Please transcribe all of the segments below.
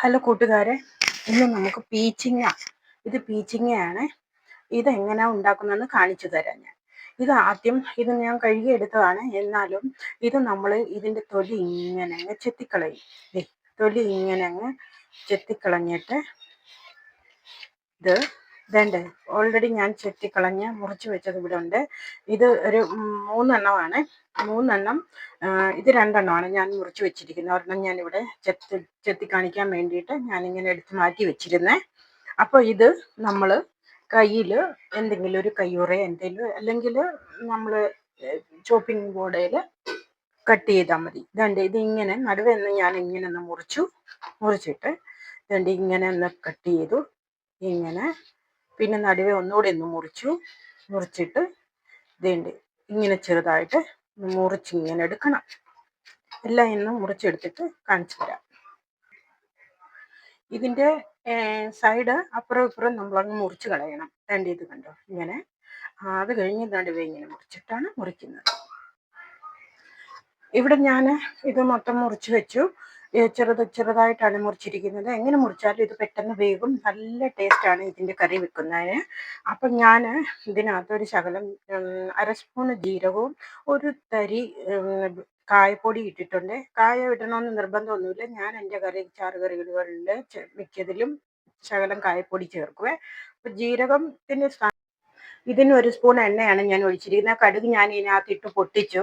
Hello കൂട്ടുകാരെ, ഇന്ന് നമുക്ക് ഇത് പീച്ചിങ്ങയാണ്. ഇതെങ്ങനെയാണ് ഉണ്ടാക്കുന്നതെന്ന് കാണിച്ചു തരാം ഞാൻ. ഇത് ഞാൻ കഴുകിയെടുത്തതാണ്. എന്നാലും ഇത് നമ്മൾ ഇതിൻ്റെ തൊലി ഇങ്ങനെ അങ്ങ് ചെത്തിക്കളയും. തൊലി ഇങ്ങനെ അങ്ങ് ചെത്തിക്കളഞ്ഞിട്ട് ഇതേണ്ട ഓൾറെഡി ഞാൻ ചെത്തിക്കളഞ്ഞ് മുറിച്ച് വെച്ചത് ഇവിടെ ഉണ്ട്. ഇത് ഒരു 3 എണ്ണമാണ്. 3 എണ്ണം. ഇത് 2 എണ്ണമാണ് ഞാൻ മുറിച്ച് വെച്ചിരിക്കുന്നത്. ഒരെണ്ണം ഞാനിവിടെ ചെത്തി കാണിക്കാൻ വേണ്ടിയിട്ട് ഞാനിങ്ങനെ എടുത്ത് മാറ്റി വെച്ചിരുന്നേ. അപ്പോൾ ഇത് നമ്മൾ കയ്യിൽ എന്തെങ്കിലും ഒരു കയ്യുറ എന്തെങ്കിലും, അല്ലെങ്കിൽ നമ്മൾ ചോപ്പിംഗ് ബോർഡിൽ കട്ട് ചെയ്താൽ മതി. ഇതിങ്ങനെ നടുവെ ഒന്ന് ഞാൻ ഇങ്ങനെ ഒന്ന് മുറിച്ചിട്ട് ഇങ്ങനെ ഒന്ന് കട്ട് ചെയ്തു. ഇങ്ങനെ പിന്നെ നടുവെ ഒന്നുകൂടെ ഒന്ന് മുറിച്ചിട്ട് ഇങ്ങനെ ചെറുതായിട്ട് ഇങ്ങനെ എടുക്കണം. എല്ലാം ഇന്ന് മുറിച്ചെടുത്തിട്ട് കാണിച്ചു തരാം. ഇതിൻ്റെ സൈഡ് അപ്പുറം ഇപ്പുറം നമ്മളങ്ങ് മുറിച്ച് കളയണം. ഇത് കണ്ടോ ഇങ്ങനെ. അത് കഴിഞ്ഞ് നടുവെ ഇങ്ങനെ മുറിച്ചിട്ടാണ് മുറിക്കുന്നത്. ഇവിടെ ഞാൻ ഇത് മൊത്തം മുറിച്ച് വെച്ചു. ചെറുതായിട്ടാണ് മുറിച്ചിരിക്കുന്നത്. എങ്ങനെ മുറിച്ചാലും ഇത് പെട്ടെന്ന് വേകും. നല്ല ടേസ്റ്റാണ് ഇതിൻ്റെ കറി വെക്കുന്നതിന്. അപ്പം ഞാൻ ഇതിനകത്തൊരു ശകലം 1/2 സ്പൂൺ ജീരകവും ഒരു തരി കായപ്പൊടി ഇട്ടിട്ടുണ്ട്. കായ ഇടണമെന്ന് നിർബന്ധമൊന്നുമില്ല. ഞാൻ എൻ്റെ ചാറ് കറികളിൽ മിക്കതിലും ശകലം കായപ്പൊടി ചേർക്കുവേ. അപ്പം ജീരകത്തിൻ്റെ ഇതിന് 1 സ്പൂൺ എണ്ണയാണ് ഞാൻ ഒഴിച്ചിരിക്കുന്നത്. കടുക് ഞാൻ ഇതിനകത്തിട്ട് പൊട്ടിച്ചു.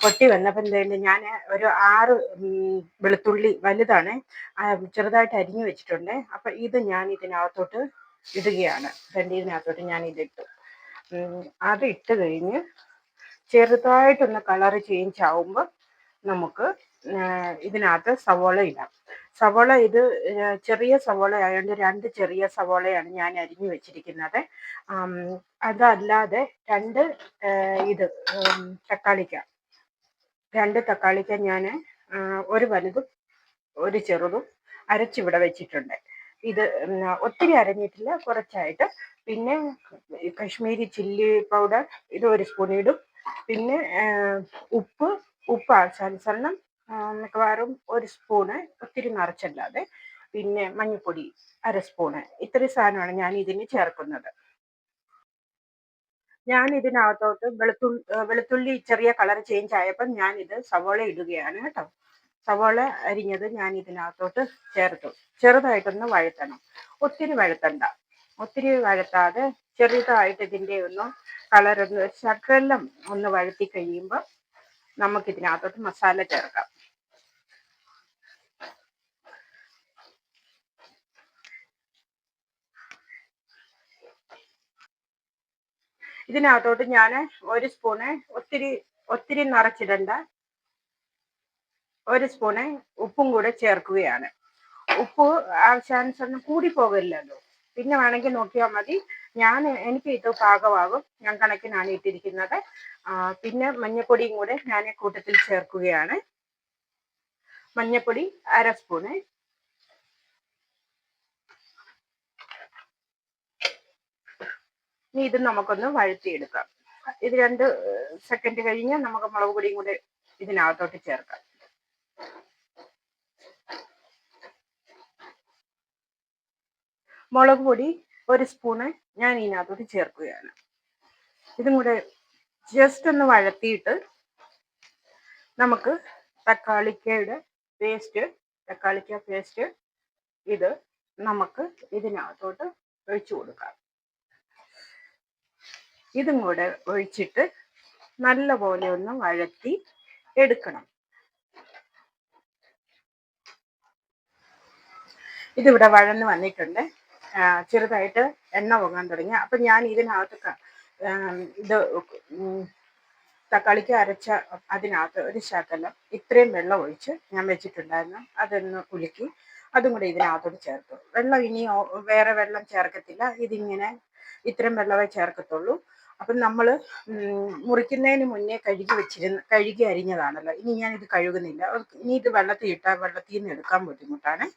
പൊട്ടി വന്നപ്പം ഞാൻ ഒരു 6 വെളുത്തുള്ളി വലുതാണ് ചെറുതായിട്ട് അരിഞ്ഞു വെച്ചിട്ടുണ്ട്. അപ്പം ഇത് ഞാൻ ഇതിനകത്തോട്ട് ഇടുകയാണ്. ഇതിനകത്തോട്ട് ഞാൻ ഇതിട്ടു. അത് ഇട്ട് കഴിഞ്ഞ് ചെറുതായിട്ടൊന്ന് കളറ് ചേഞ്ച് ആവുമ്പോൾ നമുക്ക് ഇതിനകത്ത് സവോള ഇടാം. സവോള ഇത് ചെറിയ സവോള ആയതുകൊണ്ട് 2 ചെറിയ സവോളയാണ് ഞാൻ അരിഞ്ഞു വെച്ചിരിക്കുന്നത്. അതല്ലാതെ 2 തക്കാളിക്ക ഞാൻ ഒരു വലുതും ഒരു ചെറുതും അരച്ചിവിടെ വെച്ചിട്ടുണ്ട്. ഇത് ഒത്തിരി അരഞ്ഞിട്ടില്ല, കുറച്ചായിട്ട്. പിന്നെ കശ്മീരി ചില്ലി പൗഡർ ഇത് 1 സ്പൂൺ ഇടും. പിന്നെ ഉപ്പ് ആവശ്യാനുസരണം മിക്കവാറും 1 സ്പൂണ്, ഒത്തിരി നിറച്ചല്ലാതെ. പിന്നെ മഞ്ഞൾപ്പൊടി 1/2 സ്പൂണ്. ഇത്രയും സാധനമാണ് ഞാൻ ഇതിന് ചേർക്കുന്നത്. ഞാൻ ഇതിനകത്തോട്ട് വെളുത്തുള്ളി ചെറിയ കളർ ചേഞ്ച് ആയപ്പോൾ ഞാനിത് സവോള ഇടുകയാണ് കേട്ടോ. സവോള അരിഞ്ഞത് ഞാൻ ഇതിനകത്തോട്ട് ചേർത്തു. ചെറുതായിട്ടൊന്ന് വഴറ്റണം, ഒത്തിരി വഴത്താതെ ചെറുതായിട്ട് ഇതിൻ്റെ ഒന്ന് കളറൊന്ന് ശകലം ഒന്ന് വഴറ്റി കഴിയുമ്പോൾ നമുക്കിതിനകത്തോട്ട് മസാല ചേർക്കാം. ഇതിനകത്തോട്ട് ഞാൻ 1 സ്പൂണ്, ഒത്തിരി നിറച്ചിടണ്ട, 1 സ്പൂണ് ഉപ്പും കൂടെ ചേർക്കുകയാണ്. ഉപ്പ് ആവശ്യാനുസരണം കൂടി പോകില്ലല്ലോ, പിന്നെ വേണമെങ്കിൽ നോക്കിയാൽ മതി. എനിക്ക് ഇത് പാകമാകും, ഞാൻ കണക്കിനാണ് ഇട്ടിരിക്കുന്നത്. പിന്നെ മഞ്ഞൾപ്പൊടിയും കൂടെ ഞാൻ കൂട്ടത്തിൽ ചേർക്കുകയാണ്. മഞ്ഞൾപ്പൊടി 1/2 സ്പൂണ്. ഇനി ഇത് നമുക്കൊന്ന് വഴറ്റിയെടുക്കാം. ഇത് 2 സെക്കൻഡ് കഴിഞ്ഞ് നമുക്ക് മുളക് പൊടിയും കൂടെ ഇതിനകത്തോട്ട് ചേർക്കാം. മുളക് പൊടി 1 സ്പൂണ് ഞാൻ ഇതിനകത്തോട്ട് ചേർക്കുകയാണ്. ഇതും കൂടെ ജസ്റ്റ് ഒന്ന് വഴറ്റിയിട്ട് നമുക്ക് തക്കാളിക്ക പേസ്റ്റ് ഇത് നമുക്ക് ഇതിനകത്തോട്ട് ഒഴിച്ചു കൊടുക്കാം. ഇതും കൂടെ ഒഴിച്ചിട്ട് നല്ലപോലെ ഒന്ന് വഴറ്റി എടുക്കണം. ഇതിവിടെ വഴന്ന് വന്നിട്ടുണ്ട്. ചെറുതായിട്ട് എണ്ണ പൊങ്ങാൻ തുടങ്ങി. അപ്പം ഞാൻ ഇതിനകത്ത് തക്കാളിക്ക് അരച്ച അതിനകത്ത് ഒരു ശകലം ഇത്രയും വെള്ളം ഒഴിച്ച് ഞാൻ വെച്ചിട്ടുണ്ടായിരുന്നു. അതൊന്ന് കുലുക്കി അതും കൂടെ ഇതിനകത്തോട്ട് ചേർത്തു. വെള്ളം ഇനി വേറെ വെള്ളം ചേർക്കത്തില്ല. ഇതിങ്ങനെ ഇത്രയും വെള്ളമേ ചേർക്കത്തുള്ളൂ. അപ്പം നമ്മൾ മുറിക്കുന്നതിന് മുന്നേ കഴുകി അരിഞ്ഞതാണല്ലോ. ഇനി ഞാനിത് കഴുകുന്നില്ല. ഇനി ഇത് വെള്ളത്തിൽ നിന്ന് എടുക്കാൻ ബുദ്ധിമുട്ടാണ്.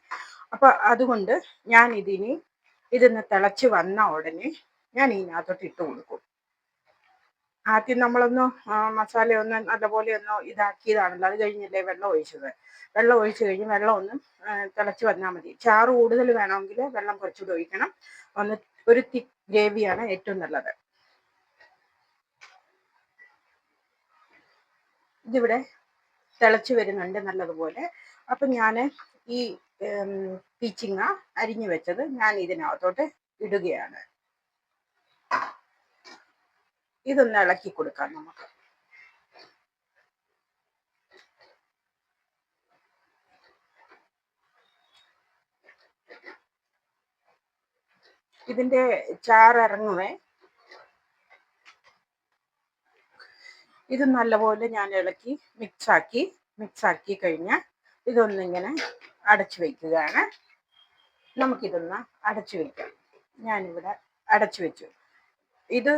അപ്പം അതുകൊണ്ട് ഞാൻ ഇതൊന്ന് തിളച്ച് വന്ന ഉടനെ ഞാൻ ഇതിനകത്തോട്ട് ഇട്ട് കൊടുക്കും. ആദ്യം നമ്മളൊന്ന് മസാലയൊന്ന് നല്ലപോലെ ഒന്ന് ഇതാക്കിയതാണല്ലോ. അത് കഴിഞ്ഞല്ലേ വെള്ളം ഒഴിച്ചത്. വെള്ളം ഒഴിച്ച് കഴിഞ്ഞ് വെള്ളം ഒന്ന് തിളച്ച് വന്നാൽ മതി. ചാറ് കൂടുതൽ വേണമെങ്കിൽ വെള്ളം കുറച്ചുകൂടി ഒഴിക്കണം. ഒന്ന് ഒരു തിക്ക് ഗ്രേവിയാണ് ഏറ്റവും നല്ലത്. ഇതിവിടെ തിളച്ച് വരുന്നുണ്ട് നല്ലതുപോലെ. അപ്പം ഞാൻ ഈ പീച്ചിങ്ങ അരിഞ്ഞു വെച്ചത് ഞാൻ ഇതിനകത്തോട്ട് ഇടുകയാണ്. ഇതൊന്ന് ഇളക്കി കൊടുക്കാം നമുക്ക്. ഇതിന്റെ ചാറിറങ്ങുവേ. ഇത് നല്ലപോലെ ഞാൻ ഇളക്കി മിക്സാക്കി കഴിഞ്ഞാൽ ഇതൊന്നിങ്ങനെ അടച്ചു വയ്ക്കുകയാണ്. നമുക്കിതൊന്ന് അടച്ചു വയ്ക്കാം. ഞാനിവിടെ അടച്ചു വെച്ചു. ഇത്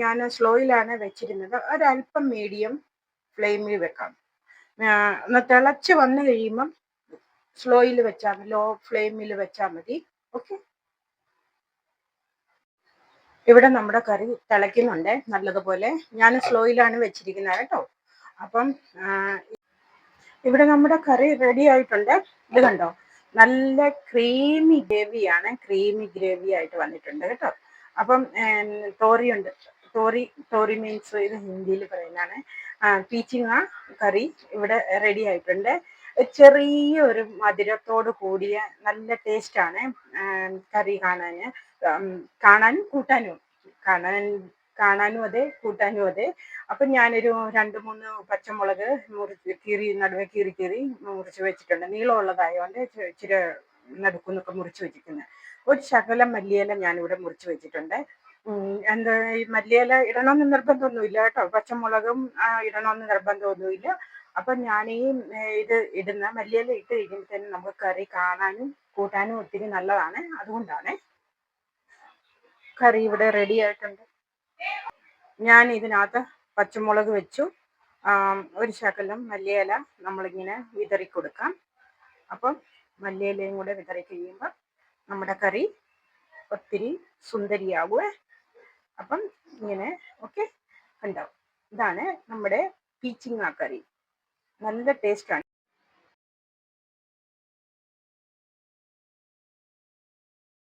ഞാൻ സ്ലോയിലാണ് വെച്ചിരുന്നത്. ഒരല്പം മീഡിയം ഫ്ലെയിമിൽ വെക്കാം. ഒന്ന് തിളച്ച് വന്നു കഴിയുമ്പം സ്ലോയിൽ വെച്ചാൽ മതി, ലോ ഫ്ലെയിമിൽ വെച്ചാൽ മതി. ഓക്കെ. ഇവിടെ നമ്മുടെ കറി തിളയ്ക്കുന്നുണ്ട് നല്ലതുപോലെ. ഞാൻ സ്ലോയിലാണ് വെച്ചിരിക്കുന്നത് കേട്ടോ. അപ്പം ഇവിടെ നമ്മുടെ കറി റെഡി ആയിട്ടുണ്ട്. ഇത് കണ്ടോ, നല്ല ക്രീമി ഗ്രേവി ആയിട്ട് വന്നിട്ടുണ്ട് കേട്ടോ. അപ്പം തോറിയുണ്ട്. തോറി മീൻസ് ഇത് ഹിന്ദിയിൽ പറയുന്നതാണ്. പീച്ചിങ്ങ കറി ഇവിടെ റെഡി ആയിട്ടുണ്ട്. ചെറിയൊരു മധുരത്തോട് കൂടിയ നല്ല ടേസ്റ്റാണ് കറി കാണാനും കാണാനും അതെ, കൂട്ടാനും അതെ. അപ്പം ഞാനൊരു 2-3 പച്ചമുളക് നടുവെ കീറി മുറിച്ച് വെച്ചിട്ടുണ്ട്. നീളമുള്ളതായതുകൊണ്ട് ഇച്ചിരി നടുക്കുന്നൊക്കെ മുറിച്ച് വെച്ചിരിക്കുന്നത്. ഒരു ശകലം മല്ലിയില ഞാനിവിടെ മുറിച്ച് വെച്ചിട്ടുണ്ട്. എന്താ, ഈ മല്ലിയില ഇടണമെന്ന് നിർബന്ധമൊന്നുമില്ല കേട്ടോ. പച്ചമുളകും ഇടണമെന്ന് നിർബന്ധമൊന്നുമില്ല. അപ്പം ഞാൻ ഇത് ഇടുന്ന മല്ലിയില ഇട്ട് കഴിയുമ്പോഴത്തേനും നമുക്ക് കറി കാണാനും കൂട്ടാനും ഒത്തിരി നല്ലതാണ്. അതുകൊണ്ടാണ്. കറി ഇവിടെ റെഡി ആയിട്ടുണ്ട്. ഞാൻ ഇതിനകത്ത് പച്ചമുളക് വെച്ചു. ഒരു ശകലം മല്ലിയില നമ്മളിങ്ങനെ വിതറി കൊടുക്കാം. അപ്പം മല്ലിയിലയും കൂടെ വിതറി കഴിയുമ്പോൾ നമ്മുടെ കറി ഒത്തിരി സുന്ദരിയാവുക. അപ്പം ഇങ്ങനെ ഓക്കെ, ഉണ്ടാവും. ഇതാണ് നമ്മുടെ പീച്ചിങ്ങ കറി. നല്ല ടേസ്റ്റാണ്.